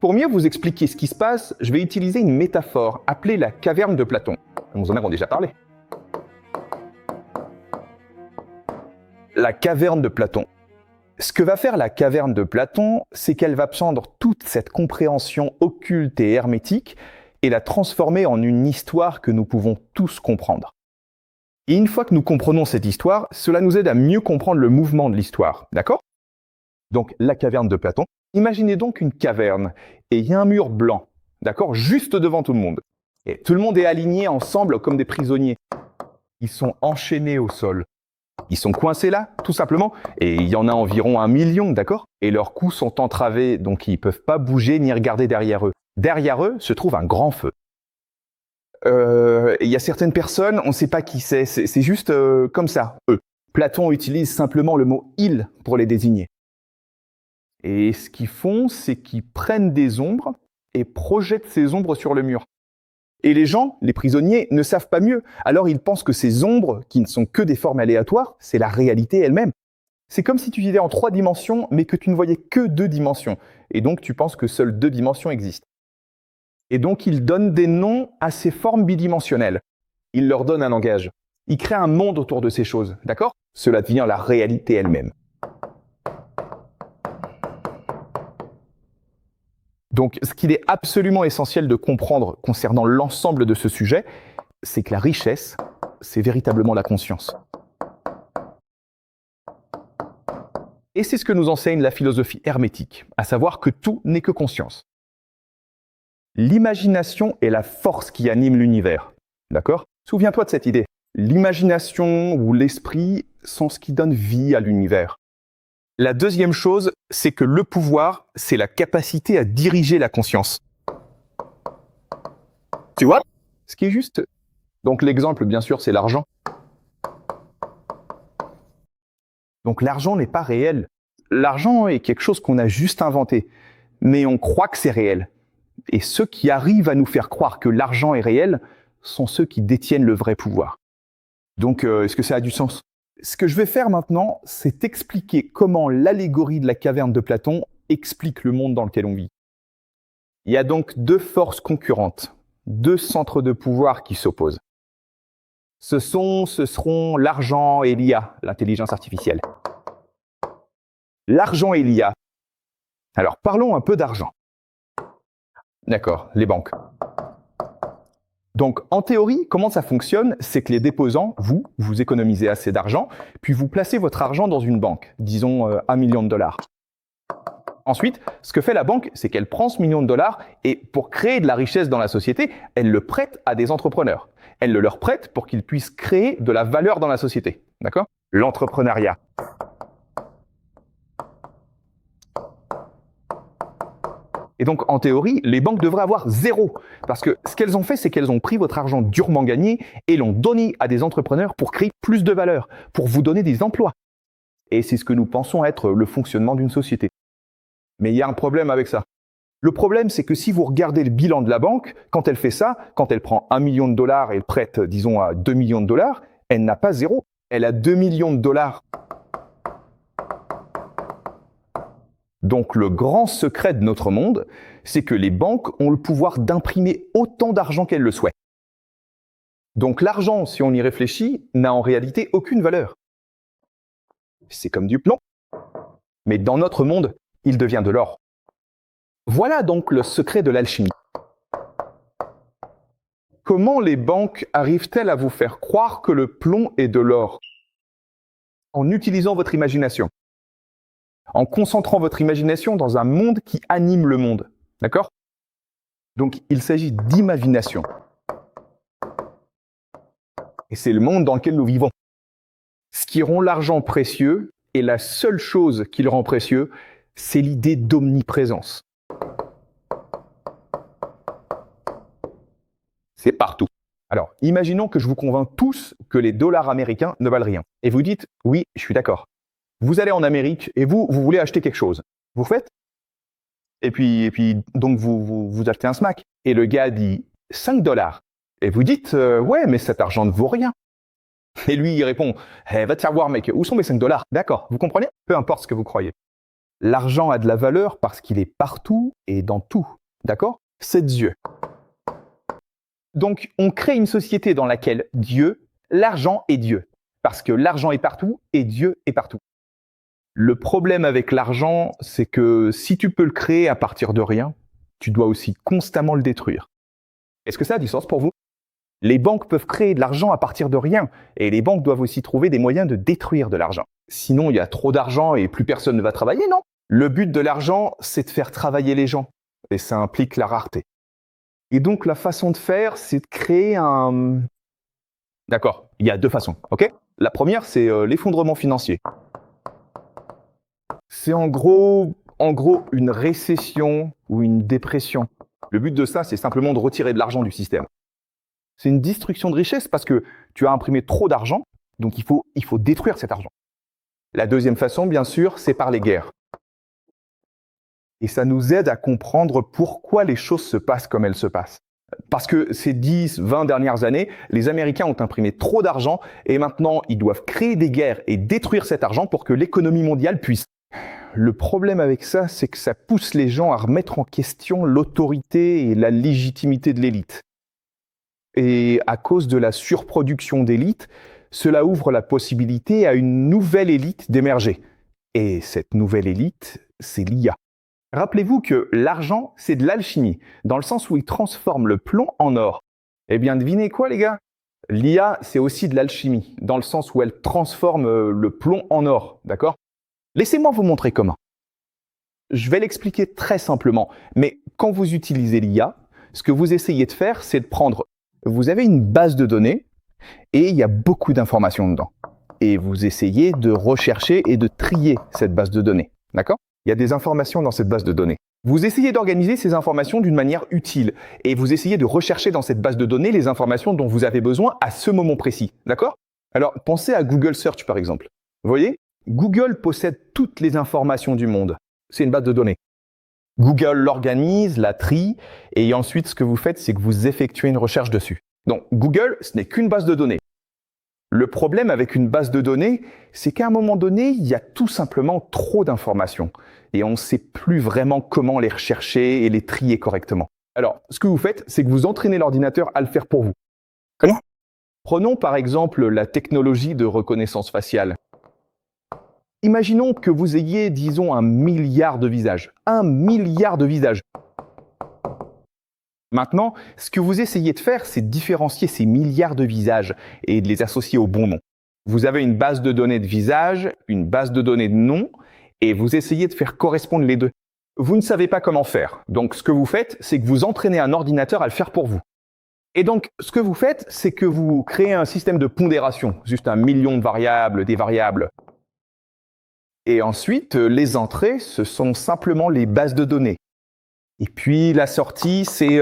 Pour mieux vous expliquer ce qui se passe, je vais utiliser une métaphore appelée la caverne de Platon. Nous en avons déjà parlé. La caverne de Platon. Ce que va faire la caverne de Platon, c'est qu'elle va prendre toute cette compréhension occulte et hermétique et la transformer en une histoire que nous pouvons tous comprendre. Et une fois que nous comprenons cette histoire, cela nous aide à mieux comprendre le mouvement de l'histoire, d'accord ? Donc, la caverne de Platon. Imaginez donc une caverne, et il y a un mur blanc, d'accord, juste devant tout le monde. Et tout le monde est aligné ensemble comme des prisonniers. Ils sont enchaînés au sol. Ils sont coincés là, tout simplement, et il y en a environ 1 million, d'accord ? Et leurs coups sont entravés, donc ils ne peuvent pas bouger ni regarder derrière eux. Derrière eux se trouve un grand feu. Il y a certaines personnes, on ne sait pas qui c'est juste comme ça, eux. Platon utilise simplement le mot « ils » pour les désigner. Et ce qu'ils font, c'est qu'ils prennent des ombres et projettent ces ombres sur le mur. Et les gens, les prisonniers, ne savent pas mieux. Alors ils pensent que ces ombres, qui ne sont que des formes aléatoires, c'est la réalité elle-même. C'est comme si tu vivais en 3 dimensions, mais que tu ne voyais que 2 dimensions. Et donc tu penses que seules 2 dimensions existent. Et donc ils donnent des noms à ces formes bidimensionnelles. Ils leur donnent un langage. Ils créent un monde autour de ces choses, d'accord ? Cela devient la réalité elle-même. Donc, ce qu'il est absolument essentiel de comprendre concernant l'ensemble de ce sujet, c'est que la richesse, c'est véritablement la conscience. Et c'est ce que nous enseigne la philosophie hermétique, à savoir que tout n'est que conscience. L'imagination est la force qui anime l'univers, d'accord ? Souviens-toi de cette idée. L'imagination ou l'esprit sont ce qui donne vie à l'univers. La deuxième chose, c'est que le pouvoir, c'est la capacité à diriger la conscience. Tu vois ? Ce qui est juste. Donc l'exemple, bien sûr, c'est l'argent. Donc l'argent n'est pas réel. L'argent est quelque chose qu'on a juste inventé, mais on croit que c'est réel. Et ceux qui arrivent à nous faire croire que l'argent est réel sont ceux qui détiennent le vrai pouvoir. Donc, est-ce que ça a du sens ? Ce que je vais faire maintenant, c'est expliquer comment l'allégorie de la caverne de Platon explique le monde dans lequel on vit. Il y a donc 2 forces concurrentes, 2 centres de pouvoir qui s'opposent. Ce seront l'argent et l'IA, l'intelligence artificielle. L'argent et l'IA. Alors, parlons un peu d'argent. D'accord, les banques. Donc, en théorie, comment ça fonctionne ? C'est que les déposants, vous économisez assez d'argent, puis vous placez votre argent dans une banque, disons $1 million. Ensuite, ce que fait la banque, c'est qu'elle prend ce $1 million et pour créer de la richesse dans la société, elle le prête à des entrepreneurs. Elle le leur prête pour qu'ils puissent créer de la valeur dans la société. D'accord ? L'entrepreneuriat. Et donc, en théorie, les banques devraient avoir 0. Parce que ce qu'elles ont fait, c'est qu'elles ont pris votre argent durement gagné et l'ont donné à des entrepreneurs pour créer plus de valeur, pour vous donner des emplois. Et c'est ce que nous pensons être le fonctionnement d'une société. Mais il y a un problème avec ça. Le problème, c'est que si vous regardez le bilan de la banque, quand elle fait ça, quand elle prend $1 million et elle prête, disons, à $2 millions, elle n'a pas 0. Elle a $2 millions. Donc le grand secret de notre monde, c'est que les banques ont le pouvoir d'imprimer autant d'argent qu'elles le souhaitent. Donc l'argent, si on y réfléchit, n'a en réalité aucune valeur. C'est comme du plomb. Mais dans notre monde, il devient de l'or. Voilà donc le secret de l'alchimie. Comment les banques arrivent-elles à vous faire croire que le plomb est de l'or ? En utilisant votre imagination. En concentrant votre imagination dans un monde qui anime le monde. D'accord ? Donc, il s'agit d'imagination. Et c'est le monde dans lequel nous vivons. Ce qui rend l'argent précieux, et la seule chose qui le rend précieux, c'est l'idée d'omniprésence. C'est partout. Alors, imaginons que je vous convainc tous que les dollars américains ne valent rien. Et vous dites, oui, je suis d'accord. Vous allez en Amérique et vous voulez acheter quelque chose. Vous faites ? Et puis donc vous achetez un SMAC. Et le gars dit $5. Et vous dites, ouais, mais cet argent ne vaut rien. Et lui, il répond, va te faire voir, mec, où sont mes $5 ? D'accord, vous comprenez ? Peu importe ce que vous croyez. L'argent a de la valeur parce qu'il est partout et dans tout. D'accord? C'est Dieu. Donc, on crée une société dans laquelle l'argent est Dieu. Parce que l'argent est partout et Dieu est partout. Le problème avec l'argent, c'est que si tu peux le créer à partir de rien, tu dois aussi constamment le détruire. Est-ce que ça a du sens pour vous? Les banques peuvent créer de l'argent à partir de rien, et les banques doivent aussi trouver des moyens de détruire de l'argent. Sinon, il y a trop d'argent et plus personne ne va travailler, non? Le but de l'argent, c'est de faire travailler les gens, et ça implique la rareté. Et donc, la façon de faire, c'est de créer un... D'accord, il y a deux façons, ok? La première, c'est l'effondrement financier. C'est en gros une récession ou une dépression. Le but de ça, c'est simplement de retirer de l'argent du système. C'est une destruction de richesse parce que tu as imprimé trop d'argent, donc il faut détruire cet argent. La deuxième façon, bien sûr, c'est par les guerres. Et ça nous aide à comprendre pourquoi les choses se passent comme elles se passent. Parce que ces 10, 20 dernières années, les Américains ont imprimé trop d'argent et maintenant ils doivent créer des guerres et détruire cet argent pour que l'économie mondiale puisse. Le problème avec ça, c'est que ça pousse les gens à remettre en question l'autorité et la légitimité de l'élite. Et à cause de la surproduction d'élites, cela ouvre la possibilité à une nouvelle élite d'émerger. Et cette nouvelle élite, c'est l'IA. Rappelez-vous que l'argent, c'est de l'alchimie, dans le sens où il transforme le plomb en or. Eh bien, devinez quoi, les gars? L'IA, c'est aussi de l'alchimie, dans le sens où elle transforme le plomb en or, d'accord? Laissez-moi vous montrer comment. Je vais l'expliquer très simplement, mais quand vous utilisez l'IA, ce que vous essayez de faire, c'est de prendre... Vous avez une base de données et il y a beaucoup d'informations dedans. Et vous essayez de rechercher et de trier cette base de données, d'accord? Il y a des informations dans cette base de données. Vous essayez d'organiser ces informations d'une manière utile et vous essayez de rechercher dans cette base de données les informations dont vous avez besoin à ce moment précis, d'accord? Alors, pensez à Google Search par exemple. Vous voyez? Google possède toutes les informations du monde. C'est une base de données. Google l'organise, la trie, et ensuite ce que vous faites, c'est que vous effectuez une recherche dessus. Donc Google, ce n'est qu'une base de données. Le problème avec une base de données, c'est qu'à un moment donné, il y a tout simplement trop d'informations. Et on ne sait plus vraiment comment les rechercher et les trier correctement. Alors, ce que vous faites, c'est que vous entraînez l'ordinateur à le faire pour vous. Comment? Prenons par exemple la technologie de reconnaissance faciale. Imaginons que vous ayez, disons, 1 milliard de visages. 1 milliard de visages. Maintenant, ce que vous essayez de faire, c'est de différencier ces milliards de visages et de les associer au bon nom. Vous avez une base de données de visages, une base de données de noms, et vous essayez de faire correspondre les deux. Vous ne savez pas comment faire. Donc, ce que vous faites, c'est que vous entraînez un ordinateur à le faire pour vous. Et donc, ce que vous faites, c'est que vous créez un système de pondération, juste 1 million de variables, des variables. Et ensuite, les entrées, ce sont simplement les bases de données. Et puis la sortie, c'est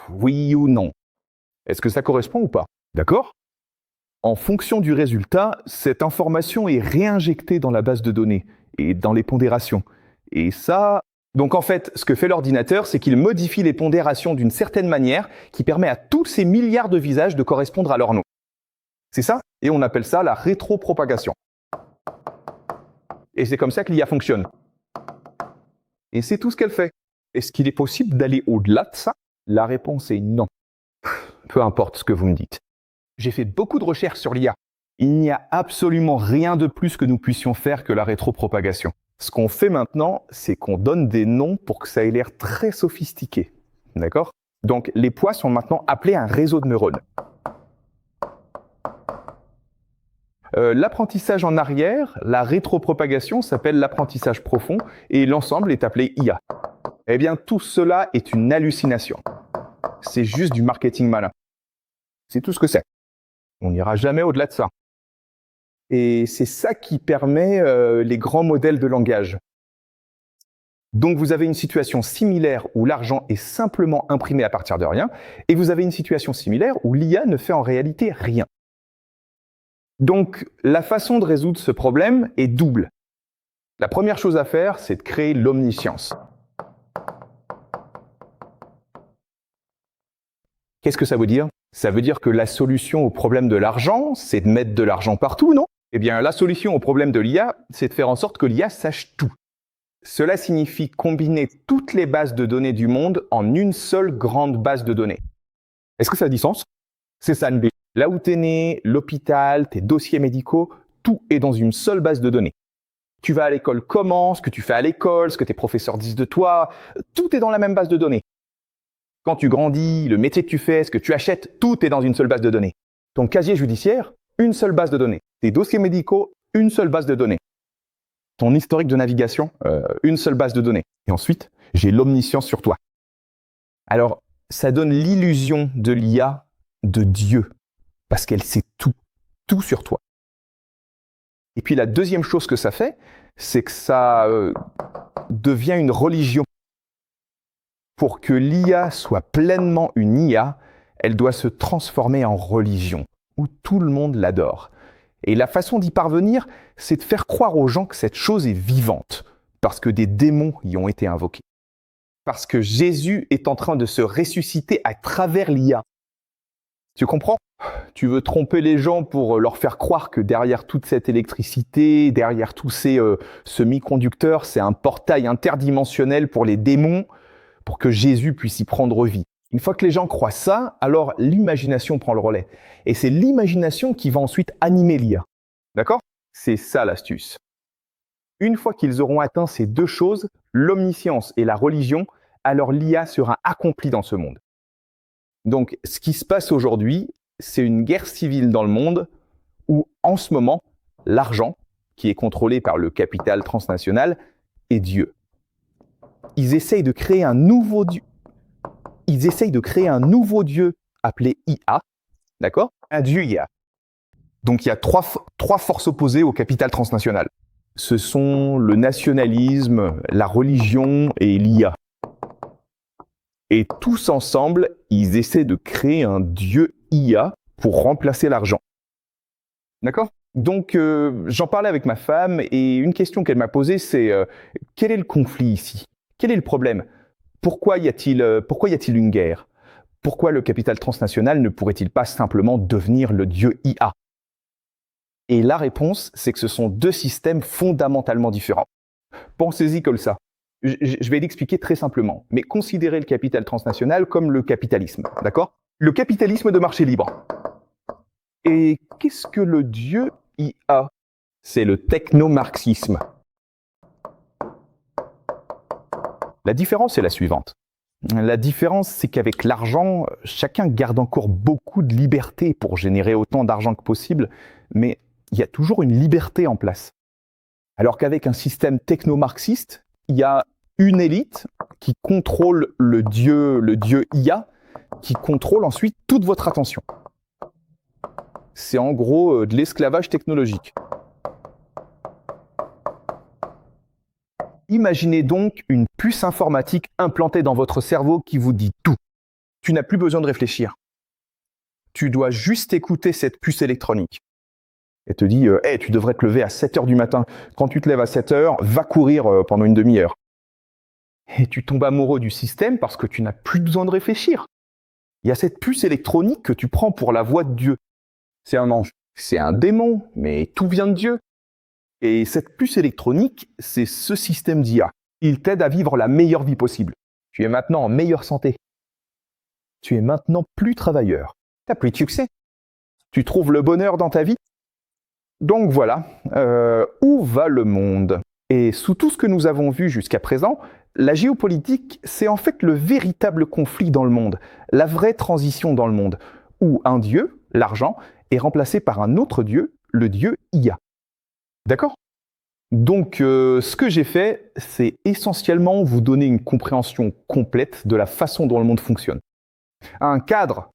oui ou non. Est-ce que ça correspond ou pas? D'accord? En fonction du résultat, cette information est réinjectée dans la base de données et dans les pondérations. Et ça... Donc en fait, ce que fait l'ordinateur, c'est qu'il modifie les pondérations d'une certaine manière qui permet à tous ces milliards de visages de correspondre à leur nom. C'est ça? Et on appelle ça la rétropropagation. Et c'est comme ça que l'IA fonctionne. Et c'est tout ce qu'elle fait. Est-ce qu'il est possible d'aller au-delà de ça? La réponse est non. Peu importe ce que vous me dites. J'ai fait beaucoup de recherches sur l'IA. Il n'y a absolument rien de plus que nous puissions faire que la rétropropagation. Ce qu'on fait maintenant, c'est qu'on donne des noms pour que ça ait l'air très sophistiqué. D'accord? Donc les poids sont maintenant appelés un réseau de neurones. L'apprentissage en arrière, la rétropropagation s'appelle l'apprentissage profond et l'ensemble est appelé IA. Eh bien, tout cela est une hallucination. C'est juste du marketing malin. C'est tout ce que c'est. On n'ira jamais au-delà de ça. Et c'est ça qui permet les grands modèles de langage. Donc vous avez une situation similaire où l'argent est simplement imprimé à partir de rien, et vous avez une situation similaire où l'IA ne fait en réalité rien. Donc, la façon de résoudre ce problème est double. La première chose à faire, c'est de créer l'omniscience. Qu'est-ce que ça veut dire? Ça veut dire que la solution au problème de l'argent, c'est de mettre de l'argent partout, non? Eh bien, la solution au problème de l'IA, c'est de faire en sorte que l'IA sache tout. Cela signifie combiner toutes les bases de données du monde en une seule grande base de données. Est-ce que ça a du sens? C'est ça le but. Là où tu es né, l'hôpital, tes dossiers médicaux, tout est dans une seule base de données. Tu vas à l'école comment, ce que tu fais à l'école, ce que tes professeurs disent de toi, tout est dans la même base de données. Quand tu grandis, le métier que tu fais, ce que tu achètes, tout est dans une seule base de données. Ton casier judiciaire, une seule base de données. Tes dossiers médicaux, une seule base de données. Ton historique de navigation, une seule base de données. Et ensuite, j'ai l'omniscience sur toi. Alors, ça donne l'illusion de l'IA de Dieu, parce qu'elle sait tout sur toi. Et puis la deuxième chose que ça fait, c'est que ça devient une religion. Pour que l'IA soit pleinement une IA, elle doit se transformer en religion, où tout le monde l'adore. Et la façon d'y parvenir, c'est de faire croire aux gens que cette chose est vivante, parce que des démons y ont été invoqués. Parce que Jésus est en train de se ressusciter à travers l'IA. Tu comprends? Tu veux tromper les gens pour leur faire croire que derrière toute cette électricité, derrière tous ces semi-conducteurs, c'est un portail interdimensionnel pour les démons, pour que Jésus puisse y prendre vie. Une fois que les gens croient ça, alors l'imagination prend le relais. Et c'est l'imagination qui va ensuite animer l'IA. D'accord? C'est ça l'astuce. Une fois qu'ils auront atteint ces deux choses, l'omniscience et la religion, alors l'IA sera accomplie dans ce monde. Donc, ce qui se passe aujourd'hui, c'est une guerre civile dans le monde où, en ce moment, l'argent, qui est contrôlé par le capital transnational, est Dieu. Ils essayent de créer un nouveau Dieu. Ils essayent de créer un nouveau Dieu appelé IA, d'accord? Un Dieu IA. Donc, il y a trois forces opposées au capital transnational. Ce sont le nationalisme, la religion et l'IA. Et tous ensemble, ils essaient de créer un Dieu IA pour remplacer l'argent. D'accord? Donc, j'en parlais avec ma femme et une question qu'elle m'a posée, c'est quel est le conflit ici? Quel est le problème? Pourquoi y a-t-il une guerre? Pourquoi le capital transnational ne pourrait-il pas simplement devenir le Dieu IA? Et la réponse, c'est que ce sont deux systèmes fondamentalement différents. Pensez-y comme ça. Je vais l'expliquer très simplement, mais considérez le capital transnational comme le capitalisme, d'accord? Le capitalisme de marché libre. Et qu'est-ce que le Dieu IA? C'est le techno-marxisme. La différence est la suivante. La différence, c'est qu'avec l'argent, chacun garde encore beaucoup de liberté pour générer autant d'argent que possible, mais il y a toujours une liberté en place. Alors qu'avec un système techno-marxiste, il y a une élite qui contrôle le dieu IA, qui contrôle ensuite toute votre attention. C'est en gros de l'esclavage technologique. Imaginez donc une puce informatique implantée dans votre cerveau qui vous dit tout. Tu n'as plus besoin de réfléchir. Tu dois juste écouter cette puce électronique. Elle te dit hey, tu devrais te lever à 7h du matin. Quand tu te lèves à 7h, va courir pendant une demi-heure. Et tu tombes amoureux du système parce que tu n'as plus besoin de réfléchir. Il y a cette puce électronique que tu prends pour la voix de Dieu. C'est un ange, c'est un démon, mais tout vient de Dieu. Et cette puce électronique, c'est ce système d'IA. Il t'aide à vivre la meilleure vie possible. Tu es maintenant en meilleure santé. Tu es maintenant plus travailleur. Tu as plus de succès. Tu trouves le bonheur dans ta vie. Donc voilà, où va le monde? Et sous tout ce que nous avons vu jusqu'à présent, la géopolitique, c'est en fait le véritable conflit dans le monde, la vraie transition dans le monde, où un dieu, l'argent, est remplacé par un autre dieu, le dieu IA. D'accord? Donc, ce que j'ai fait, c'est essentiellement vous donner une compréhension complète de la façon dont le monde fonctionne. Un cadre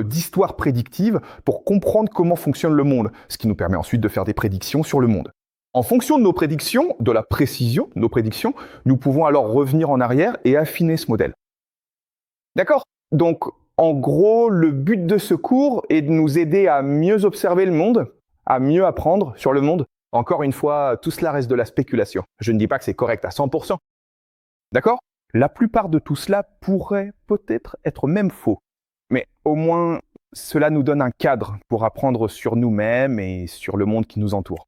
d'histoire prédictive pour comprendre comment fonctionne le monde, ce qui nous permet ensuite de faire des prédictions sur le monde. En fonction de nos prédictions, de la précision de nos prédictions, nous pouvons alors revenir en arrière et affiner ce modèle. D'accord? Donc, en gros, le but de ce cours est de nous aider à mieux observer le monde, à mieux apprendre sur le monde. Encore une fois, tout cela reste de la spéculation. Je ne dis pas que c'est correct à 100%. D'accord? La plupart de tout cela pourrait peut-être être même faux. Mais au moins, cela nous donne un cadre pour apprendre sur nous-mêmes et sur le monde qui nous entoure.